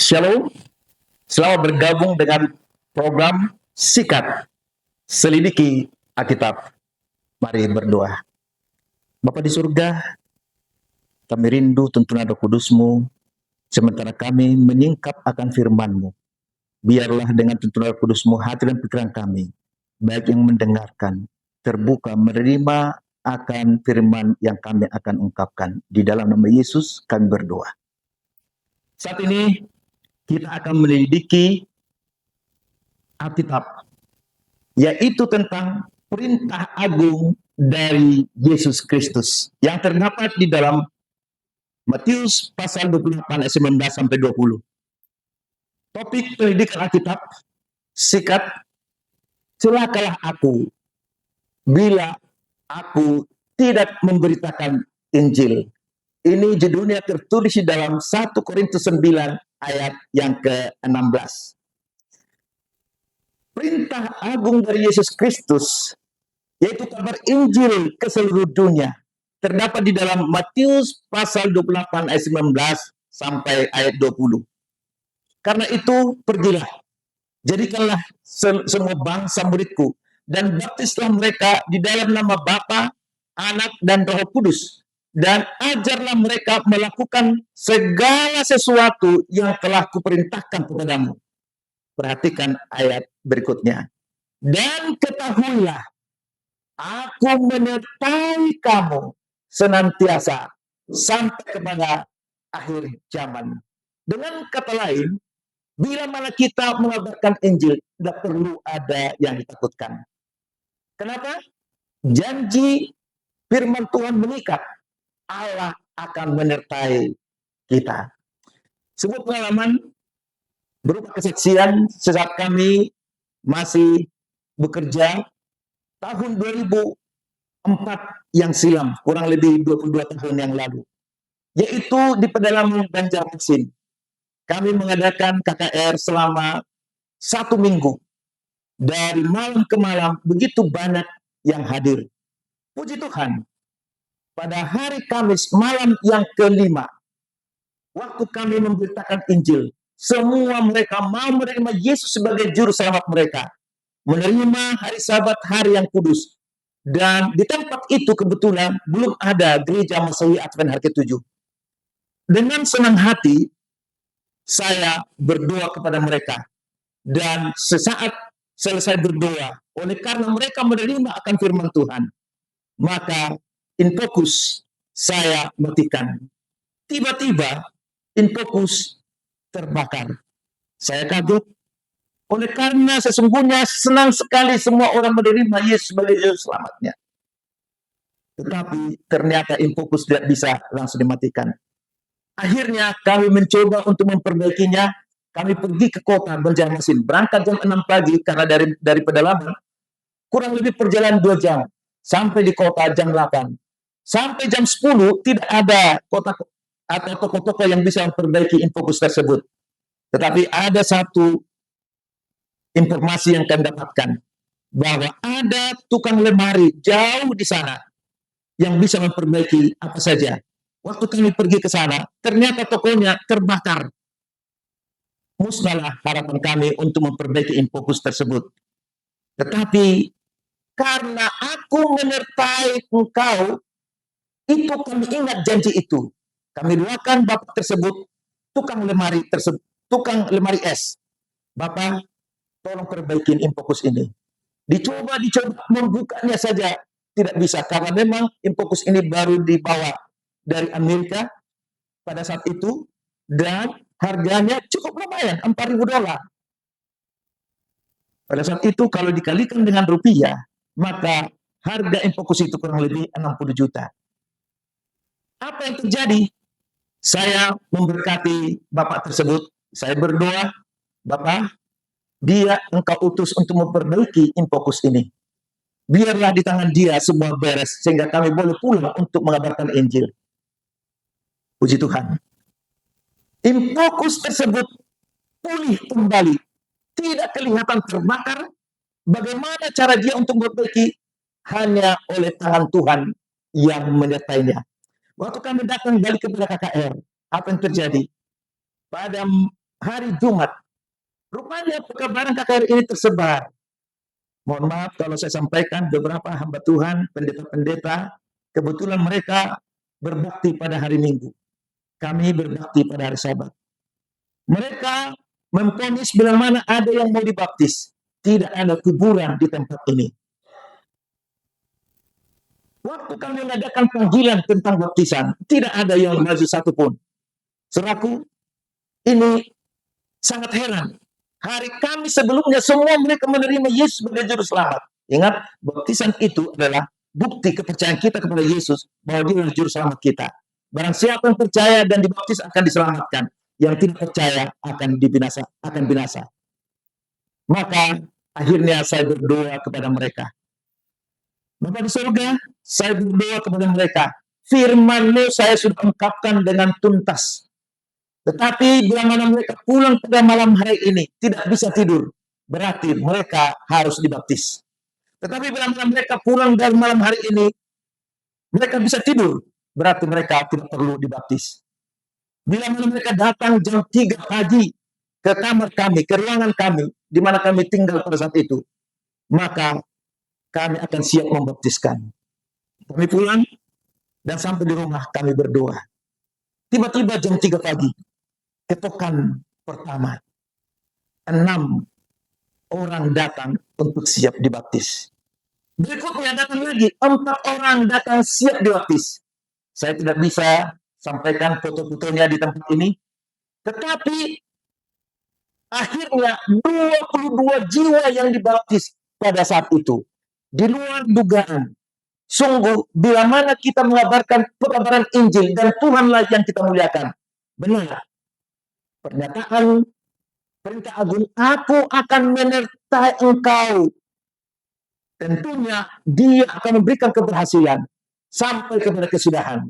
Shalom, selamat bergabung dengan program Sikat, Selidiki Alkitab. Mari berdoa. Bapa di surga, kami rindu tuntunan Roh Kudus-Mu, sementara kami menyingkap akan firman-Mu. Biarlah dengan tuntunan Roh Kudus-Mu, hati dan pikiran kami, baik yang mendengarkan, terbuka menerima akan firman yang kami akan ungkapkan. Di dalam nama Yesus kami berdoa. Saat ini kita akan menyelidiki Alkitab, yaitu tentang perintah agung dari Yesus Kristus yang terdapat di dalam Matius pasal 28 ayat 19 sampai 20. Topik pendidikan Alkitab, sikat, celakalah aku bila aku tidak memberitakan Injil. Ini judulnya tertulis di dalam 1 Korintus 9 ayat yang ke-16. Perintah agung dari Yesus Kristus, yaitu kabar Injil ke seluruh dunia, terdapat di dalam Matius pasal 28 ayat 19 sampai ayat 20. Karena itu pergilah, jadikanlah semua bangsa muridku, dan baptislah mereka di dalam nama Bapa, Anak, dan Roh Kudus, dan ajarlah mereka melakukan segala sesuatu yang telah kuperintahkan kepadamu. Perhatikan ayat berikutnya. Dan ketahuilah, aku menyertai kamu senantiasa sampai kepada akhir zaman. Dengan kata lain, bila mana kita mengabarkan Injil, tidak perlu ada yang ditakutkan. Kenapa? Janji firman Tuhan mengikat. Allah akan menyertai kita. Sebuah pengalaman berupa kesaksian saat kami masih bekerja tahun 2004 yang silam, kurang lebih 22 tahun yang lalu, yaitu di pedalaman Banjarmasin. Kami mengadakan KKR selama 1 minggu. Dari malam ke malam, begitu banyak yang hadir. Puji Tuhan, pada hari Kamis malam yang ke-5, waktu kami memberitakan Injil, semua mereka mau menerima Yesus sebagai juru selamat mereka, menerima hari Sabat, hari yang kudus. Dan di tempat itu kebetulan belum ada gereja Masehi Advent hari ke-7. Dengan senang hati, saya berdoa kepada mereka. Dan sesaat selesai berdoa, oleh karena mereka menerima akan firman Tuhan, maka infocus saya matikan. Tiba-tiba infocus terbakar. Saya kaget, oleh karena sesungguhnya senang sekali semua orang menerima Yesus sebagai juru selamatnya. Tetapi ternyata infocus tidak bisa langsung dimatikan. Akhirnya kami mencoba untuk memperbaikinya. Kami pergi ke kota Banjarmasin, berangkat jam 6 pagi karena dari pedalaman kurang lebih perjalanan 2 jam sampai di kota jam 8. Sampai jam 10 tidak ada kota atau toko-toko yang bisa memperbaiki infocus tersebut. Tetapi ada satu informasi yang kami dapatkan, bahwa ada tukang lemari jauh di sana yang bisa memperbaiki apa saja. Waktu kami pergi ke sana, ternyata tokonya terbakar. Musnahlah harapan kami untuk memperbaiki infocus tersebut. Tetapi karena aku menyertai engkau, itu kami ingat janji itu. Kami doakan Bapak tersebut, tukang lemari es. Bapak, tolong perbaikin infocus ini. Dicoba membukanya saja tidak bisa, karena memang infocus ini baru dibawa dari Amerika pada saat itu, dan harganya cukup lumayan, $4.000. Pada saat itu kalau dikalikan dengan rupiah, maka harga infocus itu kurang lebih 60 juta. Apa yang terjadi? Saya memberkati Bapak tersebut. Saya berdoa, Bapak, dia engkau utus untuk memperbaiki infocus ini. Biarlah di tangan dia semua beres, sehingga kami boleh pulang untuk mengabarkan Injil. Puji Tuhan. Infocus tersebut pulih kembali. Tidak kelihatan terbakar. Bagaimana cara dia untuk memperbaiki? Hanya oleh tangan Tuhan yang menyertainya. Waktu kami datang balik kepada KKR, apa yang terjadi? Pada hari Jumat. Rupanya pekabaran KKR ini tersebar. Mohon maaf kalau saya sampaikan beberapa hamba Tuhan, pendeta-pendeta, kebetulan mereka berbakti pada hari Minggu. Kami berbakti pada hari Sabat. Mereka memponis bila mana ada yang mau dibaptis. Tidak ada kuburan di tempat ini. Waktu kami mengadakan panggilan tentang baptisan, tidak ada yang maju satupun. Saudaraku, ini sangat heran. Hari Kamis sebelumnya semua mereka menerima Yesus sebagai juru selamat. Ingat, baptisan itu adalah bukti kepercayaan kita kepada Yesus bahwa Dia adalah juru selamat kita. Barang siapa yang percaya dan dibaptis akan diselamatkan. Yang tidak percaya akan binasa. Maka akhirnya saya berdoa kepada mereka. Bapa di surga, saya berdoa kepada mereka. Firman-Mu saya sudah ungkapkan dengan tuntas. Tetapi bila mana mereka pulang pada malam hari ini tidak bisa tidur, berarti mereka harus dibaptis. Tetapi bila mana mereka pulang dari malam hari ini, mereka bisa tidur, berarti mereka tidak perlu dibaptis. Bila mana mereka datang jam 3 pagi ke kamar kami, ke ruangan kami, di mana kami tinggal pada saat itu, maka kami akan siap membaptiskan. Kami pulang dan sampai di rumah kami berdoa. Tiba-tiba jam 3 pagi, ketokan pertama, 6 orang datang untuk siap dibaptis. Berikutnya datang lagi, 4 orang datang siap dibaptis. Saya tidak bisa sampaikan foto-fotonya di tempat ini, tetapi akhirnya 22 jiwa yang dibaptis pada saat itu. Di luar dugaan. Sungguh, bila mana kita mengabarkan pekabaran Injil dan Tuhanlah yang kita muliakan. Benar. Pernyataan perintah agung, aku akan menyertai engkau. Tentunya Dia akan memberikan keberhasilan sampai kepada kesudahan.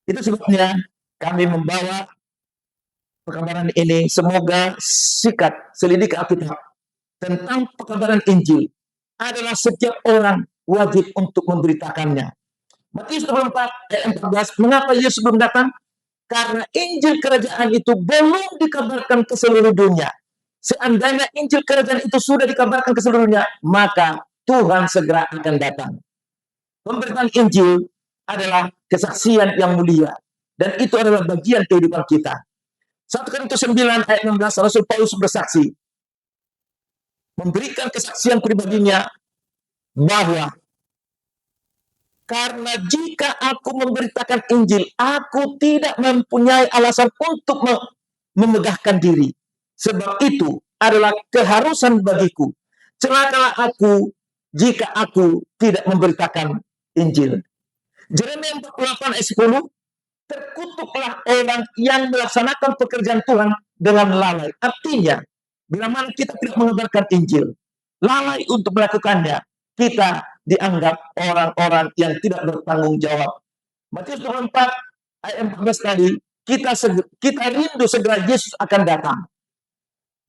Itu sebabnya kami membawa pekabaran ini. Semoga sikat selidik Alkitab tentang pekabaran Injil adalah setiap orang wajib untuk memberitakannya. Matius 24 ayat 14, mengapa Yesus belum datang? Karena Injil kerajaan itu belum dikabarkan ke seluruh dunia. Seandainya Injil kerajaan itu sudah dikabarkan ke seluruh dunia, maka Tuhan segera akan datang. Pemberitaan Injil adalah kesaksian yang mulia, dan itu adalah bagian kehidupan kita. 1 Korintus 9 ayat 16, Rasul Paulus bersaksi, memberikan kesaksian pribadinya bahwa karena jika aku memberitakan Injil, aku tidak mempunyai alasan untuk memegahkan diri. Sebab itu adalah keharusan bagiku. Celakalah aku jika aku tidak memberitakan Injil. Jeremia 48 ayat 10, terkutuklah orang yang melaksanakan pekerjaan Tuhan dengan lalai. Artinya, bila mana kita tidak mengabarkan Injil, lalai untuk melakukannya, kita dianggap orang-orang yang tidak bertanggung jawab. Matius 24 ayat 14 tadi, kita rindu segera Yesus akan datang.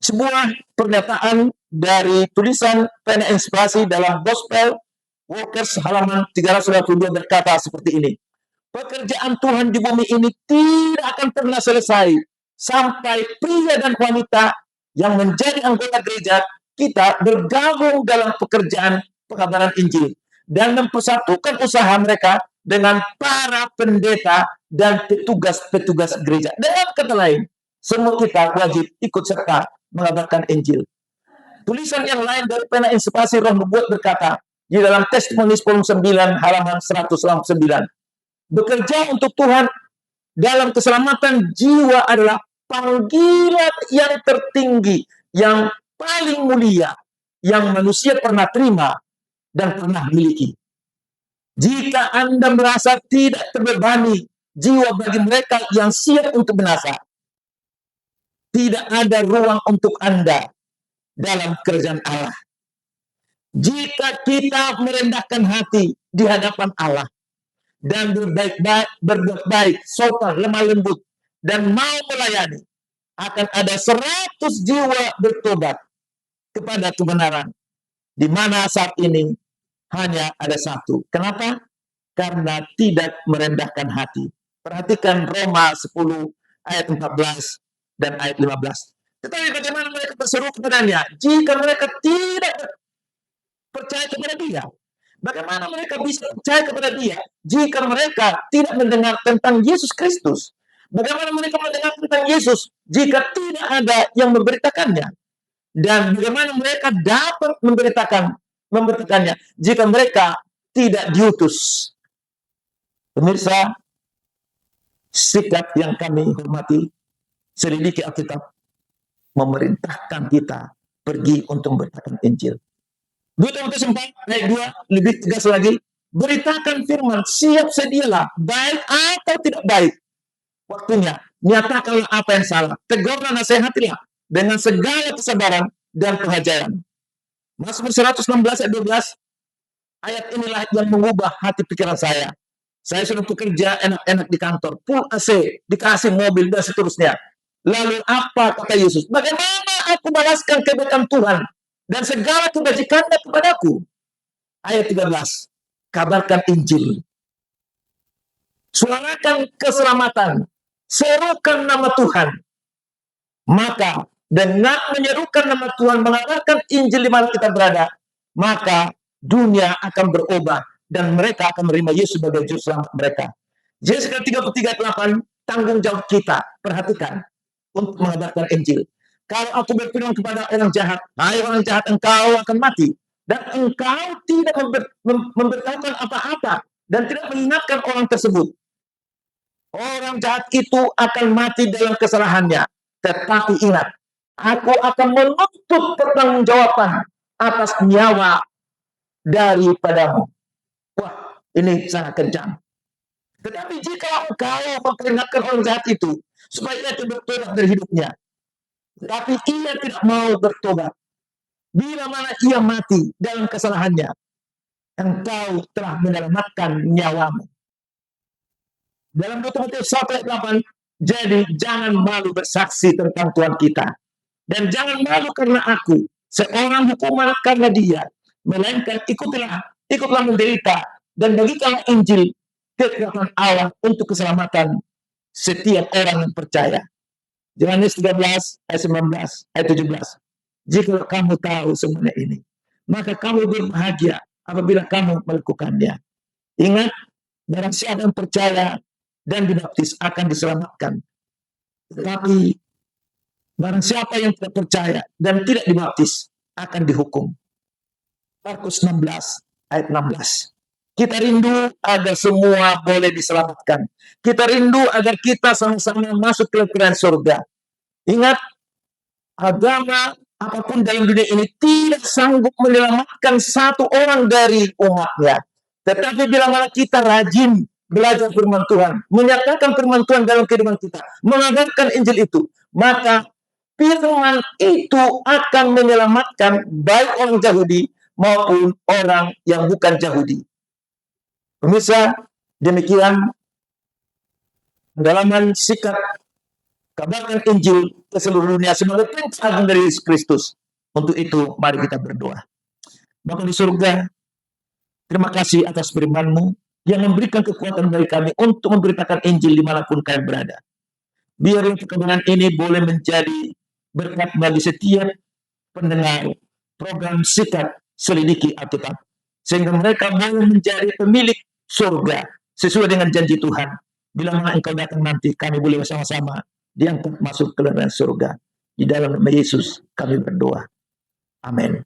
Sebuah pernyataan dari tulisan pena inspirasi dalam Gospel Workers halaman 322 berkata seperti ini. Pekerjaan Tuhan di bumi ini tidak akan pernah selesai sampai pria dan wanita yang menjadi anggota gereja kita bergabung dalam pekerjaan pekabaran Injil dan mempersatukan usaha mereka dengan para pendeta dan petugas-petugas gereja. Dengan kata lain, semua kita wajib ikut serta mengabarkan Injil. Tulisan yang lain dari pena inspirasi Roh Nubuat berkata di dalam Testimoni 9 halaman 109, bekerja untuk Tuhan dalam keselamatan jiwa adalah panggilan yang tertinggi, yang paling mulia, yang manusia pernah terima dan pernah miliki. Jika Anda merasa tidak terbebani jiwa bagi mereka yang siap untuk binasa, tidak ada ruang untuk Anda dalam kerajaan Allah. Jika kita merendahkan hati di hadapan Allah dan berbuat baik, sopan, lemah lembut, dan mau melayani, akan ada 100 jiwa bertobat kepada kebenaran, di mana saat ini hanya ada satu. Kenapa? Karena tidak merendahkan hati. Perhatikan Roma 10 ayat 14. dan ayat 15. Tetapi bagaimana mereka berseru kepadanya jika mereka tidak percaya kepada dia? Bagaimana mereka bisa percaya kepada dia jika mereka tidak mendengar tentang Yesus Kristus? Bagaimana mereka mendengar tentang Yesus jika tidak ada yang memberitakannya? Dan bagaimana mereka dapat memberitakannya jika mereka tidak diutus? Pemirsa, sikap yang kami hormati, selidiki Alkitab, memerintahkan kita pergi untuk memberitakan Injil. 2 Timotius 4 ayat 2 lebih tegas lagi, beritakan firman, siap sedialah, baik atau tidak baik. Waktunya, nyatakanlah apa yang salah, tegurlah, nasihatilah dengan segala kesabaran dan pengajaran. Mazmur 116 ayat 12, ayat inilah yang mengubah hati pikiran saya. Saya sudah bekerja enak-enak di kantor, full AC, dikasih mobil dan seterusnya. Lalu apa kata Yesus? Bagaimana aku balaskan kebaikan Tuhan dan segala kebajikannya kepadaku? Ayat 13, kabarkan Injil, suarakan keselamatan, serukan nama Tuhan. Maka dengan menyerukan nama Tuhan, mengabarkan Injil di mana kita berada, maka dunia akan berubah dan mereka akan menerima Yesus sebagai juru selamat mereka. Yesaya 33:8, tanggung jawab kita, perhatikan, untuk mengabarkan Injil. Kalau aku berfirman kepada orang jahat, hai orang jahat, engkau akan mati, dan engkau tidak memberitahukan apa-apa dan tidak mengingatkan orang tersebut, orang jahat itu akan mati dalam kesalahannya. Tetapi ingat, aku akan menuntut pertanggungjawaban atas nyawa daripadamu. Wah, ini sangat kejam. Tetapi jika engkau memperingatkan orang jahat itu supaya ia bertobat dari hidupnya, tetapi ia tidak mau bertobat, bila mana ia mati dalam kesalahannya, engkau telah menyelamatkan nyawamu. Dalam 2 Timotius 1 ayat 8, jadi jangan malu bersaksi tentang Tuhan kita, dan jangan malu karena aku, seorang hukuman karena dia, melainkan ikutlah menderita dan bagikanlah Injil kekuatan Allah untuk keselamatan setiap orang yang percaya. Yohanes 13 ayat 19 ayat 17. Jika kamu tahu semuanya ini, maka kamu berbahagia apabila kamu melakukannya. Ingat, barang siapa yang percaya dan dibaptis akan diselamatkan. Tetapi barang siapa yang tidak percaya dan tidak dibaptis akan dihukum. Markus 16 ayat 16. Kita rindu agar semua boleh diselamatkan. Kita rindu agar kita sama-sama masuk ke kerajaan surga. Ingat, agama apapun dalam dunia ini tidak sanggup menyelamatkan satu orang dari umatnya. Tetapi bila mana kita rajin belajar firman Tuhan, menyatakan firman Tuhan dalam kehidupan kita, mengajarkan Injil itu, maka firman itu akan menyelamatkan baik orang Yahudi maupun orang yang bukan Yahudi. Pemirsa, demikian pendalaman sikap kabarkan Injil ke seluruh dunia sebagai perintah dari Yesus Kristus. Untuk itu, mari kita berdoa. Bapa di surga, terima kasih atas firman-Mu yang memberikan kekuatan bagi kami untuk memberitakan Injil dimanapun kami berada. Biarlah kebenaran ini boleh menjadi berkat bagi setiap pendengar program Sikap Selidiki Alkitab, sehingga mereka boleh menjadi pemilik surga sesuai dengan janji Tuhan. Bila mana Engkau datang nanti, kami boleh bersama-sama diangkat masuk ke dalam surga. Di dalam nama Yesus kami berdoa. Amin.